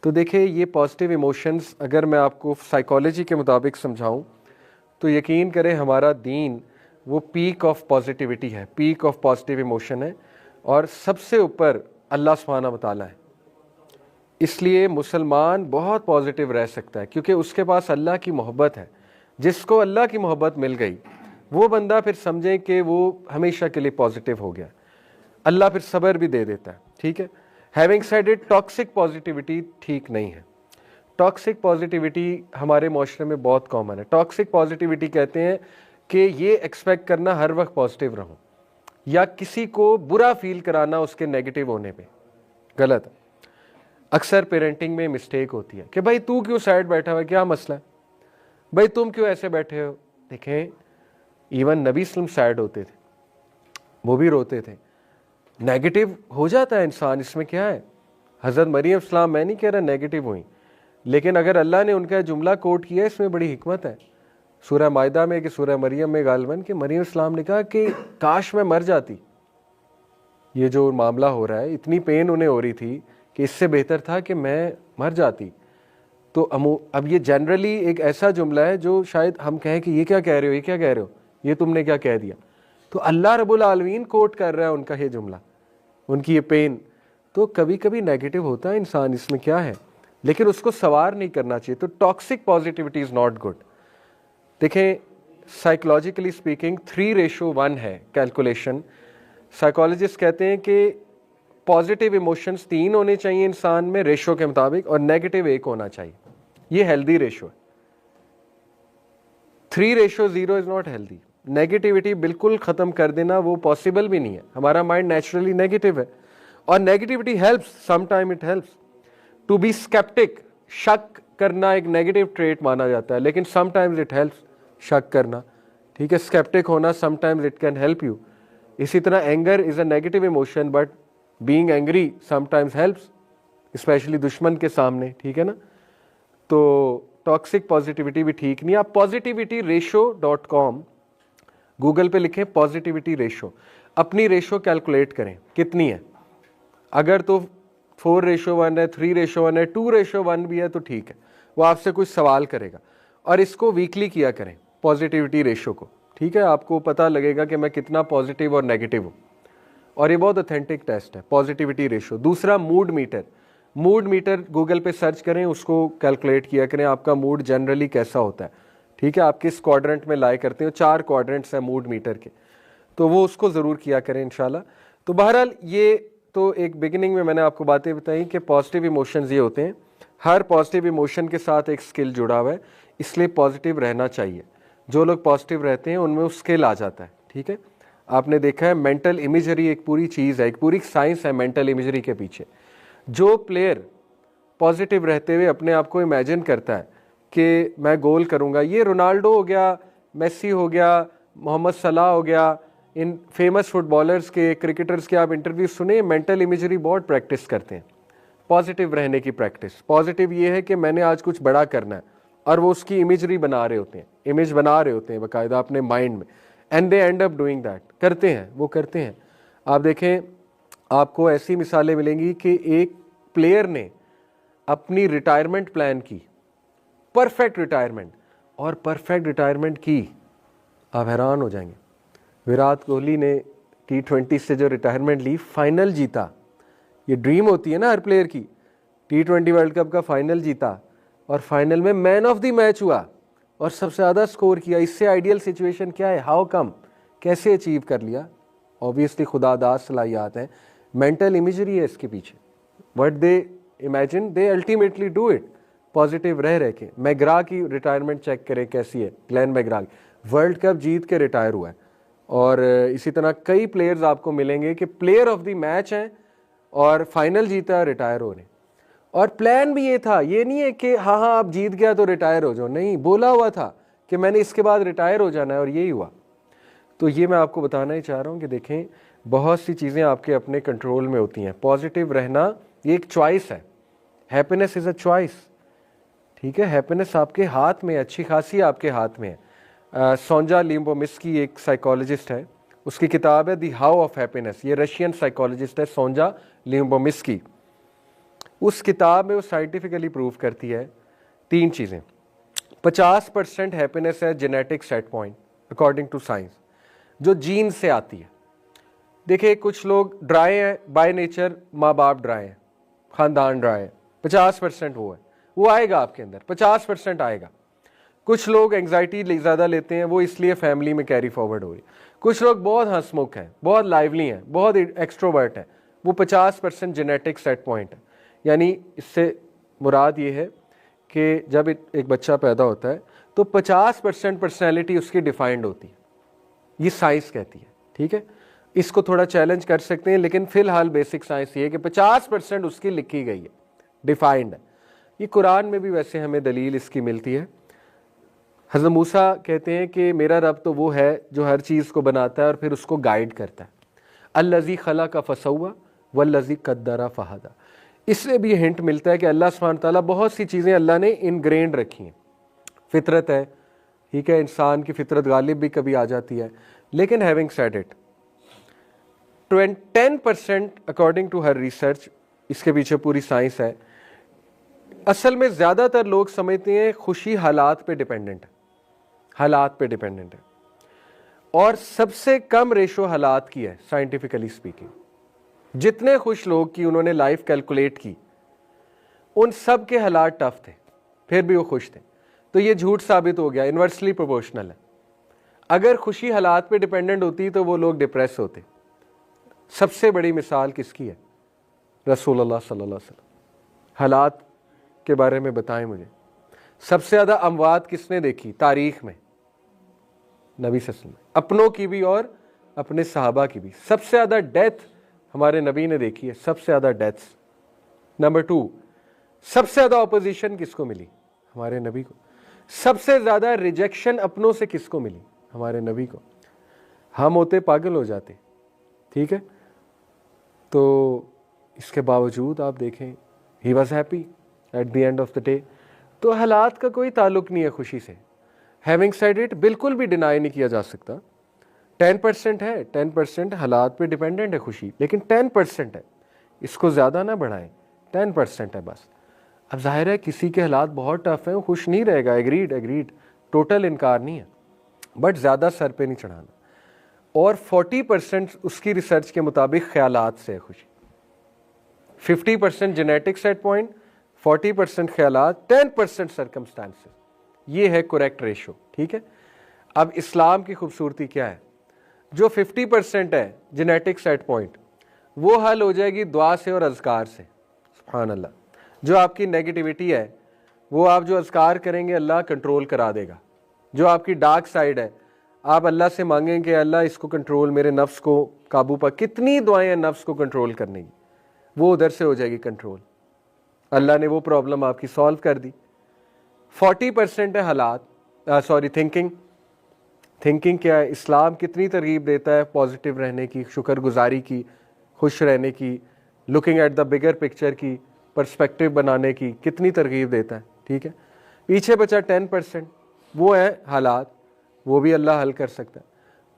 तो देखिए ये पॉजिटिव इमोशंस अगर मैं आपको साइकोलॉजी के मुताबिक समझाऊं तो यकीन करें हमारा दीन वो पीक ऑफ पॉजिटिविटी है, पीक ऑफ पॉजिटिव इमोशन है और सबसे ऊपर अल्लाह सुब्हानहू व तआला है। इसलिए मुसलमान बहुत पॉजिटिव रह सकता है क्योंकि उसके पास अल्लाह की मोहब्बत है। जिसको अल्लाह की मोहब्बत मिल गई वो बंदा फिर समझे कि वो हमेशा के लिए पॉजिटिव हो गया, अल्लाह फिर सब्र भी दे देता है। ठीक है, having said it, toxic positivity ठीक नहीं है। टॉक्सिक पॉजिटिविटी हमारे माशरे में बहुत कॉमन है। टॉक्सिक पॉजिटिविटी कहते हैं कि ये एक्सपेक्ट करना हर वक्त पॉजिटिव रहूं या किसी को बुरा फील कराना उसके नेगेटिव होने पे, गलत है। अक्सर पेरेंटिंग में मिस्टेक होती है कि भाई तू क्यों साइड बैठा हुआ है, क्या मसला है, भाई तुम क्यों ऐसे बैठे हो। देखें इवन नबी सल्लम सैड होते थे, वो भी रोते थे, नेगेटिव हो जाता है इंसान, इसमें क्या है। हज़रत मरियम सलाम, मैं नहीं कह रहा नेगेटिव हुई, लेकिन अगर अल्लाह ने उनका जुमला कोट किया इसमें बड़ी हिकमत है। सूरह मायदा में कि सूरह मरियम में गालबन कि मरियम सलाम ने कहा कि काश मैं मर जाती, ये जो मामला हो रहा है इतनी पेन उन्हें हो रही थी कि इससे बेहतर था कि मैं मर जाती। तो अब ये जनरली एक ऐसा जुमला है जो शायद हम कहें कि ये क्या कह रहे हो, ये क्या कह रहे हो, ये तुमने क्या कह दिया। तो अल्लाह रब्बुल आलमीन कोट कर रहा है उनका ये जुमला, उनकी ये पेन। तो कभी कभी नेगेटिव होता है इंसान, इसमें क्या है, लेकिन उसको सवार नहीं करना चाहिए। तो toxic positivity is not good. देखें साइकोलॉजिकली स्पीकिंग 3:1 है कैलकुलेशन। साइकोलॉजिस्ट कहते हैं कि पॉजिटिव इमोशंस 3 होने चाहिए इंसान में रेशो के मुताबिक और नेगेटिव 1 होना चाहिए। ये हेल्दी रेशो है। 3:0 इज नॉट हेल्दी। नेगेटिविटी बिल्कुल खत्म कर देना वो पॉसिबल भी नहीं है। हमारा माइंड नेचुरली नेगेटिव है और negativity helps, some time it helps to be sceptic. शक करना एक नेगेटिव ट्रेट माना जाता है, लेकिन समटाइम्स इट हेल्प्स शक करना। ठीक है, स्केप्टिक होना sometimes it can help you. इसी तरह anger is a negative emotion but being angry sometimes helps, specially दुश्मन के सामने। ठीक है ना, तो टॉक्सिक पॉजिटिविटी भी ठीक नहीं। आप positivityratio.com गूगल पे लिखें पॉजिटिविटी रेशो, अपनी रेशो कैलकुलेट करें कितनी है। अगर तो 4:1 है, 3:1 है, 2:1 भी है तो ठीक है, वो आपसे कुछ सवाल करेगा और इसको वीकली किया करें पॉजिटिविटी रेशो को। ठीक है, आपको पता लगेगा कि मैं कितना पॉजिटिव और नेगेटिव हूँ, और ये बहुत ऑथेंटिक टेस्ट है पॉजिटिविटी रेशो। दूसरा mood meter, mood meter Google पे सर्च करें, उसको कैलकुलेट किया करें आपका मूड जनरली कैसा होता है। ठीक है, आप किस क्वाड्रेंट में लाई करते हो, 4 क्वाड्रेंट्स हैं मूड मीटर के, तो वो उसको ज़रूर किया करें इंशाल्लाह। तो बहरहाल ये तो एक बिगिनिंग में मैंने आपको बातें बताई कि पॉजिटिव इमोशंस ये होते हैं। हर पॉजिटिव इमोशन के साथ एक स्किल जुड़ा हुआ है, इसलिए पॉजिटिव रहना चाहिए। जो लोग पॉजिटिव रहते हैं उनमें वो स्किल आ जाता है। ठीक है, आपने देखा है मेंटल इमेजरी एक पूरी चीज़ है, एक पूरी साइंस है मेंटल इमेजरी के पीछे। जो प्लेयर पॉजिटिव रहते हुए अपने आप को इमेजिन करता है कि मैं गोल करूंगा, ये रोनाल्डो हो गया, मेसी हो गया, मोहम्मद सलाह हो गया, इन फेमस फुटबॉलर्स के, क्रिकेटर्स के आप इंटरव्यू सुने, मेंटल इमेजरी बहुत प्रैक्टिस करते हैं, पॉजिटिव रहने की प्रैक्टिस। पॉजिटिव ये है कि मैंने आज कुछ बड़ा करना है और वो उसकी इमेजरी बना रहे होते हैं, इमेज बना रहे होते हैं बाकायदा अपने माइंड में, and they and up doing that, करते हैं, वो करते हैं। आप देखें आपको ऐसी मिसालें मिलेंगी कि एक प्लेयर ने अपनी रिटायरमेंट प्लान की, परफेक्ट रिटायरमेंट, और परफेक्ट रिटायरमेंट की, आप हैरान हो जाएंगे। विराट कोहली ने T20 से जो रिटायरमेंट ली, फाइनल जीता। ये ड्रीम होती है ना हर प्लेयर की, T20 वर्ल्ड कप का फाइनल जीता और फाइनल में मैन ऑफ द मैच हुआ और सबसे ज़्यादा स्कोर किया। इससे आइडियल सिचुएशन क्या है, हाउ कम, कैसे अचीव कर लिया। ऑब्वियसली खुदादार सलाहियात हैं, मेंटल इमेजरी है इसके पीछे। What they imagine they ultimately do it, positive रह के। मैग्रा की रिटायरमेंट चेक करें कैसी है, ग्लेन मैग्रा वर्ल्ड कप जीत के रिटायर हुआ है। और इसी तरह कई प्लेयर्स आपको मिलेंगे कि प्लेयर ऑफ द मैच हैं और फाइनल जीता है, रिटायर हो रहे। और प्लान भी ये था, ये नहीं है कि हाँ हाँ आप जीत गया तो रिटायर हो जाओ, नहीं, बोला हुआ था कि मैंने इसके बाद रिटायर हो जाना है और यही हुआ। तो ये मैं आपको बताना ही चाह रहा हूँ कि देखें बहुत सी चीज़ें आपके अपने कंट्रोल में होती हैं। पॉजिटिव रहना ये एक चॉइस है, हैप्पीनेस इज़ अ चॉइस। ठीक है, हैप्पीनेस आपके हाथ में, अच्छी खासी आपके हाथ में है। सोंजा लिम्बोमिस्की एक साइकोलॉजिस्ट है, उसकी किताब है द हाउ ऑफ हैप्पीनेस। ये रशियन साइकोलॉजिस्ट है सोंजा लिम्बोमिस्की। उस किताब में वो साइंटिफिकली प्रूव करती है 3 चीज़ें। 50% हैप्पीनेस है genetic set point according to science, जो जीन से आती है। देखिए कुछ लोग ड्राई हैं बाय नेचर, माँ बाप ड्राई हैं, खानदान ड्राई है, 50% वो आएगा आपके अंदर, 50% आएगा। कुछ लोग एंग्जाइटी ज़्यादा लेते हैं, वो इसलिए फैमिली में कैरी फॉरवर्ड हो रही। कुछ लोग बहुत हंसमुख हैं, बहुत लाइवली हैं, बहुत एक्सट्रोवर्ट हैं, वो 50% जेनेटिक सेट पॉइंट है। यानी इससे मुराद ये है कि जब एक बच्चा पैदा होता है तो 50% पर्सनैलिटी उसकी डिफाइंड होती है, ये साइंस कहती है। ठीक है, इसको थोड़ा चैलेंज कर सकते हैं, लेकिन फिलहाल बेसिक साइंस ये है कि 50% उसकी लिखी गई है, डिफाइंड है। ये कुरान में भी वैसे हमें दलील इसकी मिलती है। हज़रत मूसा कहते हैं कि मेरा रब तो वो है जो हर चीज़ को बनाता है और फिर उसको गाइड करता है। अल्लज़ी खलक़ फसव्वा वल्लज़ी क़द्दर फ़हदा। इससे भी हिंट मिलता है कि अल्लाह सुब्हानहू तआला बहुत सी चीज़ें अल्लाह ने इनग्रेंड रखी हैं। फितरत है, ठीक है, इंसान की फितरत गालिब भी कभी आ जाती है, लेकिन having said it 10% according to her research, इसके पीछे पूरी साइंस है। असल में ज़्यादातर लोग समझते हैं खुशी हालात पे डिपेंडेंट है, हालात पे डिपेंडेंट है, और सबसे कम रेशो हालात की है साइंटिफिकली स्पीकिंग। जितने खुश लोग की उन्होंने लाइफ कैलकुलेट की, उन सब के हालात टफ थे, फिर भी वो खुश थे। तो ये झूठ साबित हो गया, इन्वर्सली प्रोपोर्शनल है। अगर खुशी हालात पे डिपेंडेंट होती तो वो लोग डिप्रेस होते। सबसे बड़ी मिसाल किसकी है? रसूलुल्लाह सल्लल्लाहु अलैहि वसल्लम। हालात के बारे में बताएं मुझे। सबसे ज़्यादा अमवात किसने देखी तारीख में? नबी सल्लल्लाहु अलैहि वसल्लम, अपनों की भी और अपने सहाबा की भी। सबसे ज़्यादा डेथ हमारे नबी ने देखी है, सबसे ज़्यादा डेथ्स। नंबर 2, सबसे ज़्यादा ऑपोजिशन किसको मिली? हमारे नबी को। सबसे ज़्यादा रिजेक्शन अपनों से किसको मिली? हमारे नबी को। हम होते पागल हो जाते, ठीक है। तो इसके बावजूद आप देखें, he was happy at the end of the day. तो हालात का कोई ताल्लुक नहीं है खुशी से। हैविंग सेड इट, बिल्कुल भी डिनाई नहीं किया जा सकता। 10% है, 10% हालात पे डिपेंडेंट है खुशी, लेकिन 10% है, इसको ज़्यादा ना बढ़ाएं, 10% है बस। अब जाहिर है किसी के हालात बहुत टफ हैं, वो खुश नहीं रहेगा, एग्रीड, टोटल इनकार नहीं है, बट ज़्यादा सर पे नहीं चढ़ाना। और 40% उसकी रिसर्च के मुताबिक ख्यालात से है खुशी। 50% जेनेटिक सेट पॉइंट, 40% ख्यालात, 10% सर्कमस्टांसेस। ये है करेक्ट रेशो, ठीक है। अब इस्लाम की खूबसूरती क्या है? जो 50% है जेनेटिक सेट पॉइंट, वो हल हो जाएगी दुआ से और अज़कार से। सुभान अल्लाह। जो आपकी नेगेटिविटी है, वो आप जो अज़कार करेंगे अल्लाह कंट्रोल करा देगा। जो आपकी डार्क साइड है, आप अल्लाह से मांगेंगे कि अल्लाह इसको कंट्रोल, मेरे नफ्स को काबू पर। कितनी दुआएं हैं नफ्स को कंट्रोल करने की, वो उधर से हो जाएगी कंट्रोल। अल्लाह ने वो प्रॉब्लम आपकी सॉल्व कर दी। 40% है हालात, थिंकिंग। थिंकिंग क्या है? इस्लाम कितनी तरगीब देता है पॉजिटिव रहने की, शुक्रगुजारी की, खुश रहने की, looking at the bigger picture की, पर्सपेक्टिव बनाने की, कितनी तरगीब देता है, ठीक है। पीछे बचा 10%, वो है हालात, वो भी अल्लाह हल कर सकता है।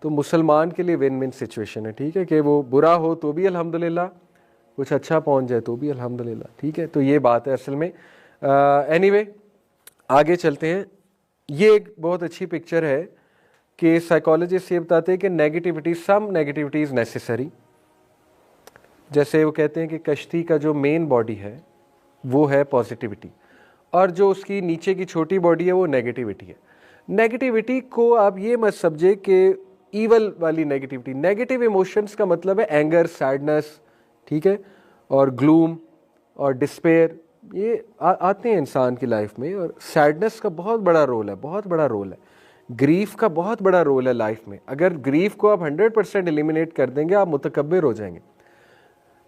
तो मुसलमान के लिए विन विन सिचुएशन है, ठीक है, कि वो बुरा हो तो भी अल्हम्दुलिल्लाह, कुछ अच्छा पहुंच जाए तो भी अल्हम्दुलिल्लाह, ठीक है। तो ये बात है असल में। एनीवे आगे चलते हैं। ये एक बहुत अच्छी पिक्चर है कि साइकोलॉजिस्ट ये बताते हैं कि negativity, some negativity is necessary. जैसे वो कहते हैं कि कश्ती का जो मेन बॉडी है वो है पॉजिटिविटी, और जो उसकी नीचे की छोटी बॉडी है वो नेगेटिविटी है। नेगेटिविटी को आप ये मत समझे कि ईवल वाली नेगेटिविटी। नेगेटिव इमोशंस का मतलब है एंगर, सैडनेस, ठीक है, और ग्लूम और डिस्पेयर, ये आते हैं इंसान की लाइफ में। और सैडनेस का बहुत बड़ा रोल है, बहुत बड़ा रोल है। ग्रीफ का बहुत बड़ा रोल है लाइफ में। अगर ग्रीफ को आप 100% एलिमिनेट कर देंगे, आप मुतकब्बिर हो जाएंगे।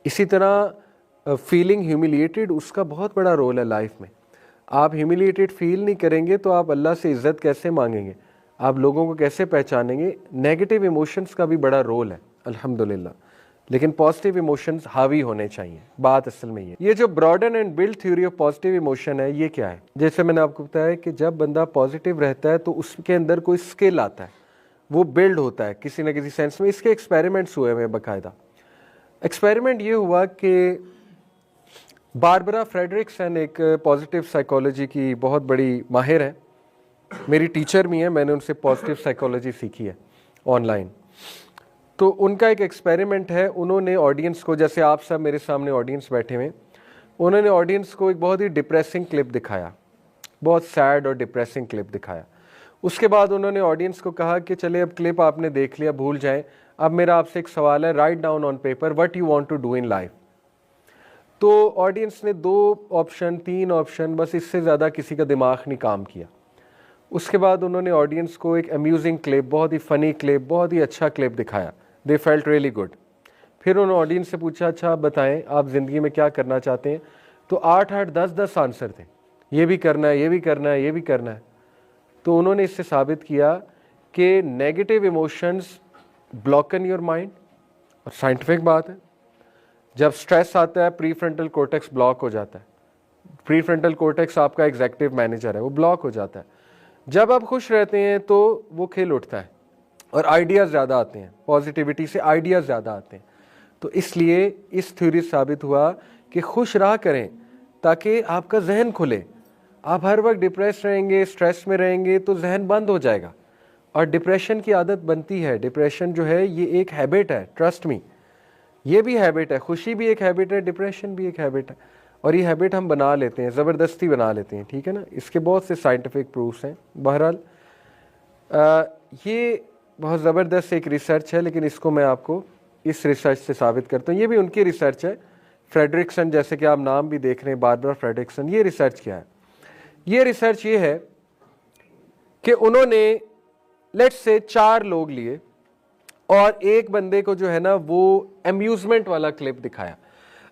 इसी तरह फीलिंग ह्यूमिलिएटेड, उसका बहुत बड़ा रोल है लाइफ में। आप ह्यूमिलिएटेड फील नहीं करेंगे तो आप अल्लाह से इज़्ज़त कैसे मांगेंगे, आप लोगों को कैसे पहचानेंगे? नेगेटिव इमोशंस का भी बड़ा रोल है अल्हम्दुलिल्लाह, लेकिन पॉजिटिव इमोशंस हावी होने चाहिए। बात असल में ये जो broaden and build theory of positive emotion है, ये क्या है? जैसे मैंने आपको बताया कि जब बंदा पॉजिटिव रहता है तो उसके अंदर कोई स्किल आता है, वो बिल्ड होता है किसी न किसी सेंस में। इसके एक्सपेरिमेंट्स हुए हैं बाकायदा। एक्सपेरिमेंट ये हुआ कि बारबरा फ्रेडरिक्सन एक पॉजिटिव साइकोलॉजी की बहुत बड़ी माहिर है, मेरी टीचर भी है, मैंने उनसे पॉजिटिव साइकोलॉजी सीखी है ऑनलाइन। तो उनका एक एक्सपेरिमेंट है, उन्होंने ऑडियंस को, जैसे आप सब मेरे सामने ऑडियंस बैठे हुए, उन्होंने ऑडियंस को एक बहुत ही डिप्रेसिंग क्लिप दिखाया, बहुत सैड और डिप्रेसिंग क्लिप दिखाया। उसके बाद उन्होंने ऑडियंस को कहा कि चले अब क्लिप आपने देख लिया, भूल जाएं, अब मेरा आपसे एक सवाल है, write down on paper what you want to do in life. तो ऑडियंस ने 2 ऑप्शन 3 ऑप्शन, बस इससे ज़्यादा किसी का दिमाग नहीं काम किया। उसके बाद उन्होंने ऑडियंस को एक अम्यूजिंग क्लिप, बहुत ही फ़नी क्लिप, बहुत ही अच्छा क्लिप दिखाया, दे फेल्ट रियली गुड। फिर उन्होंने ऑडियंस से पूछा, अच्छा आप बताएं आप ज़िंदगी में क्या करना चाहते हैं। तो 8-8 10-10 आंसर थे, ये भी करना है, ये भी करना है, ये भी करना है। तो उन्होंने इससे साबित किया कि नेगेटिव इमोशंस ब्लॉकन योर माइंड, और साइंटिफिक बात है। जब स्ट्रेस आता है प्रीफ्रंटल कोर्टेक्स ब्लॉक हो जाता है, प्रीफ्रंटल कोर्टेक्स आपका एग्जीक्यूटिव मैनेजर है, वो ब्लॉक हो जाता है। जब आप खुश रहते हैं तो वो खिल उठता है और आइडियाज़ ज़्यादा आते हैं, पॉजिटिविटी से आइडियाज़ ज़्यादा आते हैं। तो इसलिए इस थ्योरी साबित हुआ कि खुश रहा करें ताकि आपका जहन खुले। आप हर वक्त डिप्रेस रहेंगे, स्ट्रेस में रहेंगे तो जहन बंद हो जाएगा और डिप्रेशन की आदत बनती है। डिप्रेशन जो है ये एक हैबिट है, ट्रस्ट मी, ये भी हैबिट है, खुशी भी एक हैबिट है, डिप्रेशन भी एक हैबिट है। और ये हैबिट हम बना लेते हैं, ज़बरदस्ती बना लेते हैं, ठीक है ना। इसके बहुत से साइंटिफिक प्रूफ्स हैं। बहरहाल ये बहुत ज़बरदस्त एक रिसर्च है, लेकिन इसको मैं आपको इस रिसर्च से साबित करता हूँ। ये भी उनकी रिसर्च है, फ्रेडरिक्सन, जैसे कि आप नाम भी देख रहे हैं, बारबरा फ्रेडरिक्सन। ये रिसर्च क्या है? ये रिसर्च ये है कि उन्होंने लेट्स से 4 लोग लिए और एक बंदे को जो है ना वो अम्यूजमेंट वाला क्लिप दिखाया।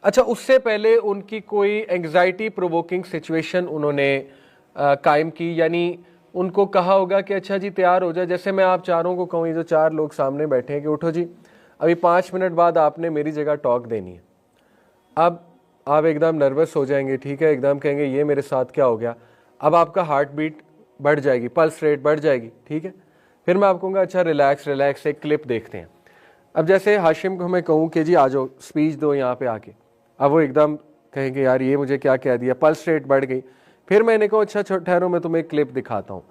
अच्छा, उससे पहले उनकी कोई एंग्जाइटी प्रोवोकिंग सिचुएशन उन्होंने कायम की, यानी उनको कहा होगा कि अच्छा जी तैयार हो जाए। जैसे मैं आप चारों को कहूँ, ये जो 4 लोग सामने बैठे हैं, कि उठो जी, अभी 5 मिनट बाद आपने मेरी जगह टॉक देनी है। अब आप एकदम नर्वस हो जाएंगे, ठीक है, एकदम कहेंगे ये मेरे साथ क्या हो गया। अब आपका हार्ट बीट बढ़ जाएगी, पल्स रेट बढ़ जाएगी, ठीक है। फिर मैं आपको कहूँगा अच्छा रिलैक्स रिलैक्स, एक क्लिप देखते हैं। अब जैसे हाशिम को मैं कहूँ कि जी आ जाओ स्पीच दो यहाँ पे आके, अब वो एकदम कहेंगे यार ये मुझे क्या कह दिया, पल्स रेट बढ़ गई। फिर मैंने कहा अच्छा ठहरो, मैं तुम्हें एक क्लिप दिखाता हूँ।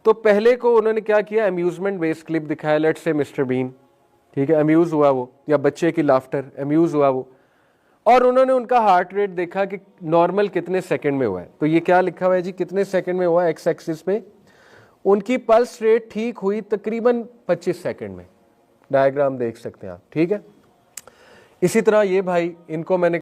तो पहले को उन्होंने क्या किया, अम्यूजमेंट बेस्ड क्लिप दिखाया, लेट्स से मिस्टर बीन, ठीक है, अम्यूज हुआ वो, या बच्चे की लाफ्टर, अम्यूज हुआ वो। और उन्होंने उनका हार्ट रेट देखा कि नॉर्मल कितने सेकंड में हुआ है। तो ये क्या लिखा हुआ है जी, कितने सेकंड में हुआ, एक्स एक्सिस पे उनकी पल्स रेट ठीक हुई तकरीबन 25 सेकंड में। डायग्राम देख सकते हैं आप, ठीक है। इसी तरह ये भाई, इनको मैंने